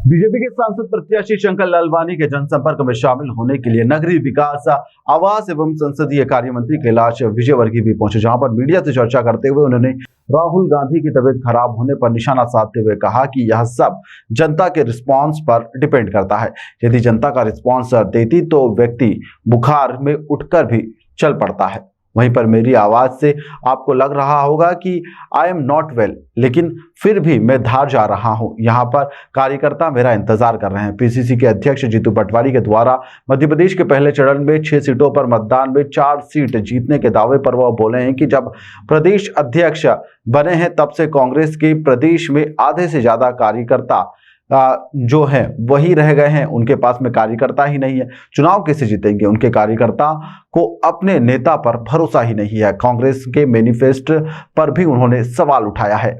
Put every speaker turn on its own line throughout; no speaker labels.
BJP के सांसद प्रत्याशी शंकर लालवानी के जनसंपर्क में शामिल होने के लिए नगरीय विकास, आवास एवं संसदीय कार्य मंत्री कैलाश विजयवर्गीय भी पहुंचे, जहां पर मीडिया से चर्चा करते हुए उन्होंने राहुल गांधी की तबीयत खराब होने पर निशाना साधते हुए कहा कि यह सब जनता के रिस्पांस पर डिपेंड करता है। यदि जनता का रिस्पांस देती तो व्यक्ति बुखार में उठकर भी चल पड़ता है। वहीं पर मेरी आवाज से आपको लग रहा होगा कि आई एम नॉट वेल, लेकिन फिर भी मैं धार जा रहा हूं। यहां पर कार्यकर्ता मेरा इंतजार कर रहे हैं। पीसीसी के अध्यक्ष जीतू पटवारी के द्वारा मध्य प्रदेश के पहले चरण में 6 सीटों पर मतदान में 4 सीट जीतने के दावे पर वह बोले हैं कि जब प्रदेश अध्यक्ष बने हैं तब से कांग्रेस के प्रदेश में आधे से ज्यादा कार्यकर्ता जो है वही रह गए हैं। उनके पास में कार्यकर्ता ही नहीं है, चुनाव कैसे जीतेंगे? उनके कार्यकर्ता को अपने नेता पर भरोसा ही नहीं है। कांग्रेस के मैनिफेस्टो पर भी उन्होंने सवाल उठाया है।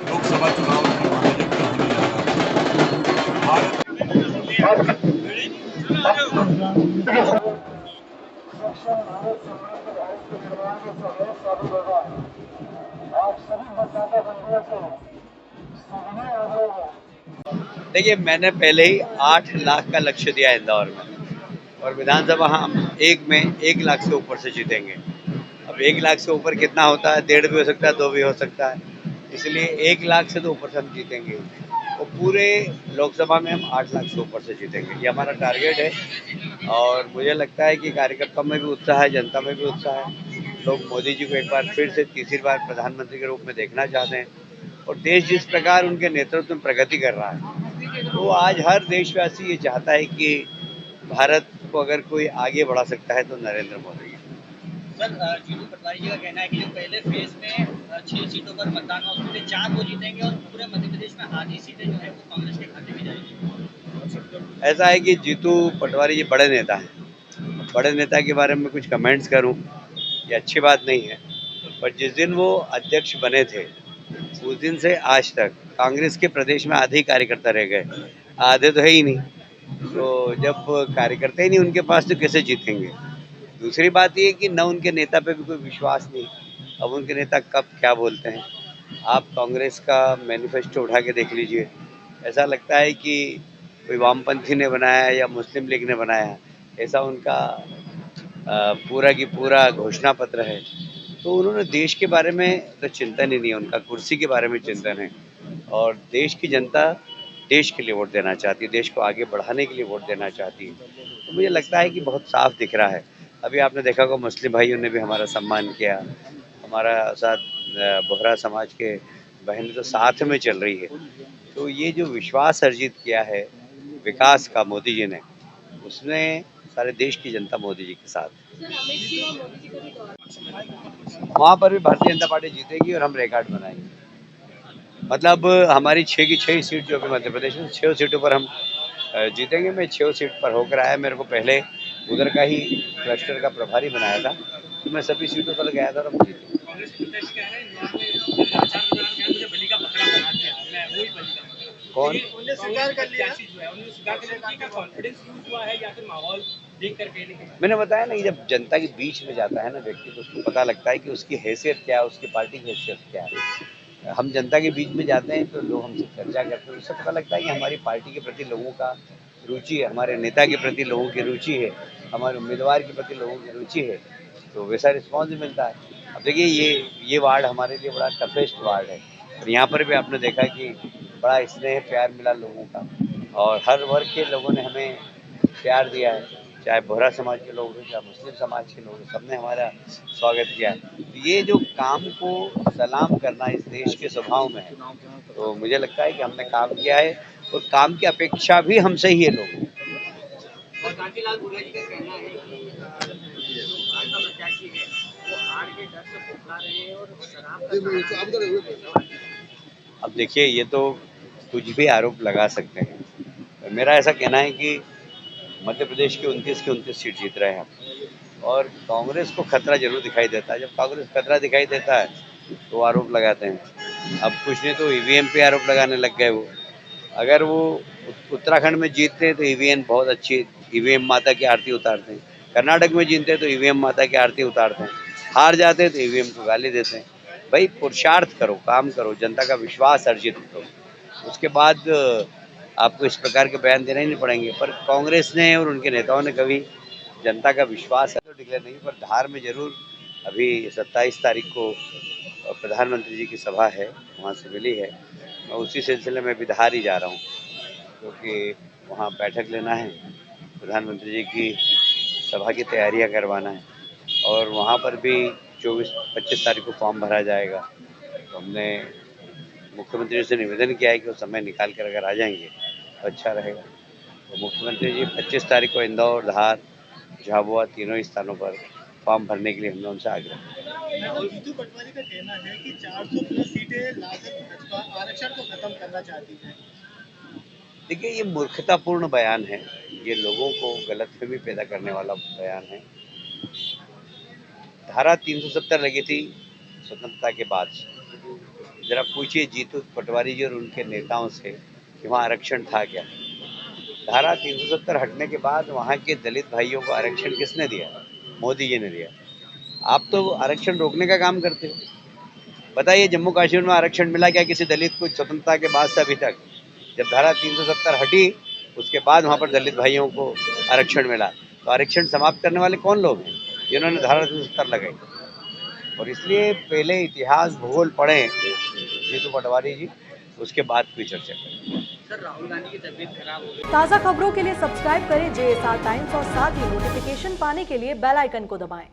लोकसभा चुनाव
देखिए, मैंने पहले ही 8 लाख का लक्ष्य दिया इंदौर में और विधानसभा हम 1 लाख से ऊपर से जीतेंगे। अब 1 लाख से ऊपर कितना होता है? 1.5 भी हो सकता है, 2 भी हो सकता है। इसलिए 1 लाख से तो ऊपर से हम जीतेंगे और पूरे लोकसभा में हम 8 लाख से ऊपर से जीतेंगे, ये हमारा टारगेट है। और मुझे लगता है कि कार्यकर्ताओं में भी उत्साह है, जनता में भी उत्साह है। लोग मोदी जी को एक बार फिर से तीसरी बार प्रधानमंत्री के रूप में देखना चाहते हैं और देश जिस प्रकार उनके नेतृत्व में प्रगति कर रहा है, तो आज हर देशवासी ये चाहता है कि भारत को अगर कोई आगे बढ़ा सकता है तो नरेंद्र मोदी।
सर, जीतू पटवारी जी का कहना है कि जो पहले फेज में 6 सीटों पर मतदान हुआ उसमें 4 वो जीतेंगे और पूरे मध्य प्रदेश में आधी सीटें जो है वो कांग्रेस के खाते में जाएगी।
ऐसा है कि जीतू पटवारी जी बड़े नेता हैं। बड़े नेता के बारे में कुछ कमेंट्स करूं ये अच्छी बात नहीं है, पर जिस दिन वो अध्यक्ष बने थे उस दिन से आज तक कांग्रेस के प्रदेश में आधे कार्यकर्ता रह गए, आधे तो है ही नहीं। तो जब कार्यकर्ता ही नहीं उनके पास तो कैसे जीतेंगे? दूसरी बात ये कि न उनके नेता पे भी कोई विश्वास नहीं। अब उनके नेता कब क्या बोलते हैं, आप कांग्रेस का मैनिफेस्टो उठा के देख लीजिए, ऐसा लगता है कि कोई वामपंथी ने बनाया या मुस्लिम लीग ने बनाया, ऐसा उनका पूरा की पूरा घोषणा पत्र है। तो उन्होंने देश के बारे में तो चिंतन ही नहीं है, उनका कुर्सी के बारे में चिंतन है। और देश की जनता देश के लिए वोट देना चाहती है, देश को आगे बढ़ाने के लिए वोट देना चाहती है। तो मुझे लगता है कि बहुत साफ दिख रहा है। अभी आपने देखा होगा मुस्लिम भाइयों ने भी हमारा सम्मान किया, हमारा साथ बोहरा समाज के बहनें तो साथ में चल रही है। तो ये जो विश्वास अर्जित किया है विकास का मोदी जी ने, उसमें सारे देश की जनता मोदी जी के साथ। वहाँ पर भी भारतीय जनता पार्टी जीतेगी और हम रिकॉर्ड बनाएंगे। मतलब हमारी 6 की 6 सीट जो कि मध्य प्रदेश में 6 सीटों पर हम जीतेंगे। मैं 6 सीट पर होकर आया, मेरे को पहले उधर का ही क्लस्टर का प्रभारी बनाया था, तो मैं सभी सीटों पर गया था और हम जीते। कौन? मैंने बताया ना कि जब जनता के बीच में जाता है ना व्यक्ति, तो उसको पता लगता है कि उसकी हैसियत क्या है, उसकी पार्टी की हैसियत क्या है। हम जनता के बीच में जाते हैं तो लोग हमसे चर्चा करते हैं, उससे पता लगता है कि हमारी पार्टी के प्रति लोगों का रुचि है, हमारे नेता के प्रति लोगों की रुचि है, हमारे उम्मीदवार के प्रति लोगों की रुचि है, तो वैसा रिस्पॉन्स भी मिलता है। अब देखिए ये वार्ड हमारे लिए बड़ा टफेस्ट वार्ड है और यहाँ पर भी आपने देखा कि बड़ा स्नेह प्यार मिला लोगों का और हर वर्ग के लोगों ने हमें प्यार दिया है, चाहे बोहरा समाज के लोग हैं, चाहे मुस्लिम समाज के लोग हैं, सबने हमारा स्वागत किया है। तो ये जो काम को सलाम करना इस देश के स्वभाव में है, तो मुझे लगता है कि हमने काम किया है और काम की अपेक्षा भी हमसे ही है लोग।
और कांटीलाल भूरिया जी का कहना है कि भाजपा प्रत्याशी है वो हार के डर से फुफला रहे हैं और शराब का।
अब देखिए, ये तो कुछ भी आरोप लगा सकते हैं। मेरा ऐसा कहना है कि मध्य प्रदेश के 29 सीट जीत रहे हैं हम और कांग्रेस को खतरा जरूर दिखाई देता है। जब कांग्रेस खतरा दिखाई देता है तो आरोप लगाते हैं। अब कुछ नहीं तो ईवीएम पे आरोप लगाने लग गए वो। अगर वो उत्तराखंड में जीतते तो ईवीएम बहुत अच्छी ईवीएम माता की आरती उतारते हैं। कर्नाटक में जीतते हैं तो ईवीएम माता की आरती उतारते हैं, हार जाते हैं तो ईवीएम को गाली देते हैं। भाई पुरुषार्थ करो, काम करो, जनता का विश्वास अर्जित करो, उसके बाद आपको इस प्रकार के बयान देने ही नहीं पड़ेंगे। पर कांग्रेस ने और उनके नेताओं ने कभी जनता का विश्वास तो डिक्लेयर नहीं, पर धार में जरूर अभी 27 तारीख को प्रधानमंत्री जी की सभा है, वहाँ से मिली है। मैं उसी सिलसिले में भी धार ही जा रहा हूँ, क्योंकि वहाँ बैठक लेना है, प्रधानमंत्री जी की सभा की तैयारियां करवाना है, और वहाँ पर भी 24-25 तारीख को फॉर्म भरा जाएगा। तो हमने मुख्यमंत्री से निवेदन किया है कि वो समय निकाल कर अगर आ जाएंगे तो अच्छा रहेगा। तो मुख्यमंत्री जी 25 तारीख को इंदौर, धार, झाबुआ तीनों ही स्थानों पर फॉर्म भरने के लिए हमने उनसे आग्रह किया।
और जीतू पटवारी का कहना है कि 400 प्लस सीटें लाकर भाजपा आरक्षण को खत्म करना चाहती है।
देखिए, ये मूर्खतापूर्ण बयान है, ये लोगों को गलतफहमी पैदा करने वाला बयान है। धारा 370 लगी थी स्वतंत्रता के बाद से। जरा पूछिए जीतू पटवारी जी और उनके नेताओं से कि वहाँ आरक्षण था क्या। धारा 370 हटने के बाद वहाँ के दलित भाइयों को आरक्षण किसने दिया? मोदी जी ने दिया। आप तो आरक्षण रोकने का काम करते हो। बताइए, जम्मू कश्मीर में आरक्षण मिला क्या किसी दलित को स्वतंत्रता के बाद से अभी तक? जब धारा 370 हटी उसके बाद वहाँ पर दलित भाइयों को आरक्षण मिला। तो आरक्षण समाप्त करने वाले कौन लोग हैं जिन्होंने धारा 370 लगाई? और इसलिए पहले इतिहास भूगोल पढ़ें जीतू पटवारी जी, उसके बाद कोई चर्चा करें।
सर, राहुल गांधी की तबीयत खराब हो गई।
ताज़ा खबरों के लिए सब्सक्राइब करें JSR टाइम्स और साथ ही नोटिफिकेशन पाने के लिए बेल आइकन को दबाएं।